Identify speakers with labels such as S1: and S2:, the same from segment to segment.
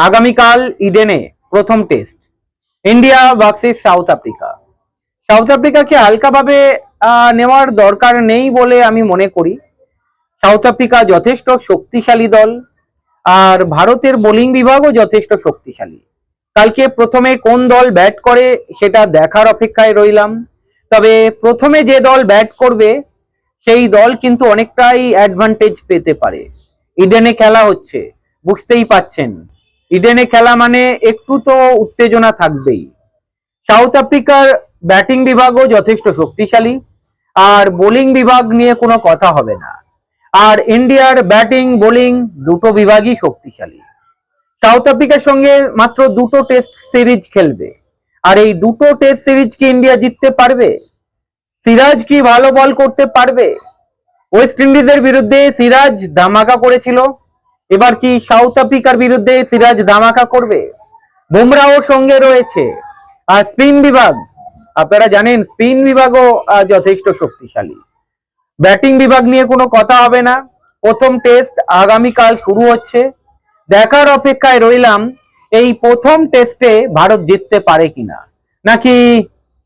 S1: আগামীকাল ইডেনে প্রথম test, India versus south Africa. South আফ্রিকাকে হালকাভাবে নেওয়ার দরকার নেই বলে আমি মনে করি। সাউথ আফ্রিকা যথেষ্ট শক্তিশালী দল, আর ভারতের বোলিং বিভাগও যথেষ্ট শক্তিশালী। কালকে প্রথমে কোন দল ব্যাট করে সেটা দেখার অপেক্ষায় রইলাম। তবে প্রথমে যে দল ব্যাট করবে সেই দল কিন্তু অনেকটাই অ্যাডভান্টেজ পেতে পারে। ইডেনে খেলা হচ্ছে, বুঝতেই পাচ্ছেন, ইডেনে খেলা মানে একটু তো উত্তেজনা থাকবেই। সাউথ আফ্রিকার ব্যাটিং বিভাগও যথেষ্ট শক্তিশালী, আর বোলিং বিভাগ নিয়ে কোনো কথা হবে না। আর ইন্ডিয়ার ব্যাটিং বোলিং দুটো বিভাগই শক্তিশালী। সাউথ আফ্রিকার সঙ্গে মাত্র দুটো টেস্ট সিরিজ খেলবে, আর এই দুটো টেস্ট সিরিজ কি ইন্ডিয়া জিততে পারবে? সিরাজ কি ভালো বল করতে পারবে? ওয়েস্ট ইন্ডিজের বিরুদ্ধে সিরাজ ধামাকা করেছিল, এবার কি সাউথ আফ্রিকার বিরুদ্ধে সিরাজ ধামাকা করবে? বুমরাও সঙ্গে রয়েছে। আর স্পিন বিভাগ, আপনারা জানেন স্পিন বিভাগও যথেষ্ট শক্তিশালী। ব্যাটিং বিভাগ নিয়ে কোনো কথা হবে না। প্রথম টেস্ট আগামীকাল শুরু হচ্ছে, দেখার অপেক্ষায় রইলাম এই প্রথম টেস্টে ভারত জিততে পারে কিনা, নাকি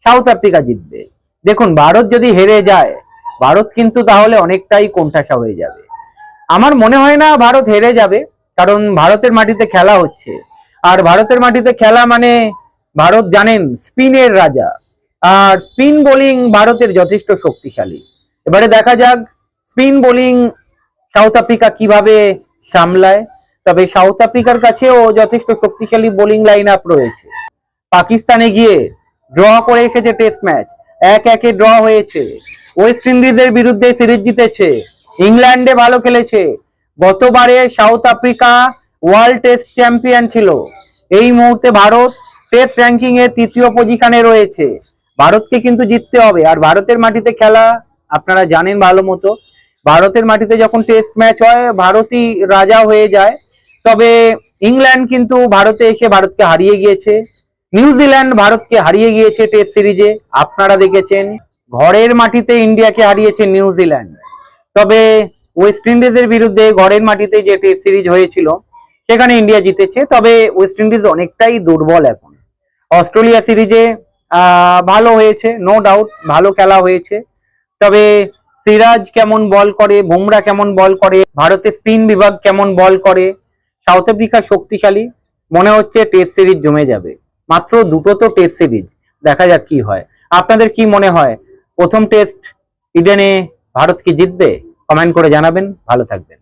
S1: সাউথ আফ্রিকা জিতবে। দেখুন, ভারত যদি হেরে যায়, ভারত কিন্তু তাহলে অনেকটাই কোণঠাসা হয়ে যাবে। আমার মনে হয় না ভারত হেরে যাবে, কারণ ভারতের মাটিতে খেলা হচ্ছে, আর ভারতের মাটিতে খেলা মানে ভারত জানেন স্পিনের রাজা, আর স্পিন বোলিং ভারতের যথেষ্ট শক্তিশালী। এবারে দেখা যাক স্পিন বোলিং সাউথ আফ্রিকা কিভাবে সামলায়। তবে সাউথ আফ্রিকার কাছেও যথেষ্ট শক্তিশালী বোলিং লাইন আপ রয়েছে। পাকিস্তানে গিয়ে ড্র করে এসেছে টেস্ট ম্যাচ, 1-1 ড্র হয়েছে। ওয়েস্ট ইন্ডিজের বিরুদ্ধে সিরিজ জিতেছে, ইংল্যান্ডে ভালো খেলেছে। গতবারে south Africa world test champion ছিল। এই মুহূর্তে ভারত টেস্ট র্যাঙ্কিং এ 3য় পজিশনে রয়েছে। ভারতকে কিন্তু জিততে হবে, আর ভারতের মাটিতে খেলা আপনারা জানেন ভালো মতো। ভারতের মাটিতে যখন টেস্ট ম্যাচ হয় ভারতই রাজা হয়ে যায়। তবে ইংল্যান্ড কিন্তু ভারতে এসে ভারতকে হারিয়ে গিয়েছে, নিউজিল্যান্ড ভারতকে হারিয়ে গিয়েছে টেস্ট সিরিজে, আপনারা দেখেছেন। ঘরের মাটিতে ইন্ডিয়াকে হারিয়েছে নিউজিল্যান্ড। তবে ওয়েস্ট ইন্ডিজের বিরুদ্ধে ঘরের মাটিতে যে টেস্ট সিরিজ হয়েছিল সেখানে ইন্ডিয়া জিতেছে। তবে ওয়েস্ট ইন্ডিজ অনেকটাই দুর্বল এখন। অস্ট্রেলিয়া সিরিজে ভালো হয়েছে, নো ডাউট ভালো খেলা হয়েছে। তবে সিরাজ কেমন বল করে, বুমরা কেমন বল করে, ভারতের স্পিন বিভাগ কেমন বল করে, সাউথ আফ্রিকা শক্তিশালী। মনে হচ্ছে টেস্ট সিরিজ জমে যাবে। মাত্র দুটো তো টেস্ট সিরিজ, দেখা যাক কি হয়। আপনাদের কি মনে হয়, প্রথম টেস্ট ইডেনে ভারত কি জিতবে? কমেন্ট করে জানাবেন। ভালো থাকবেন।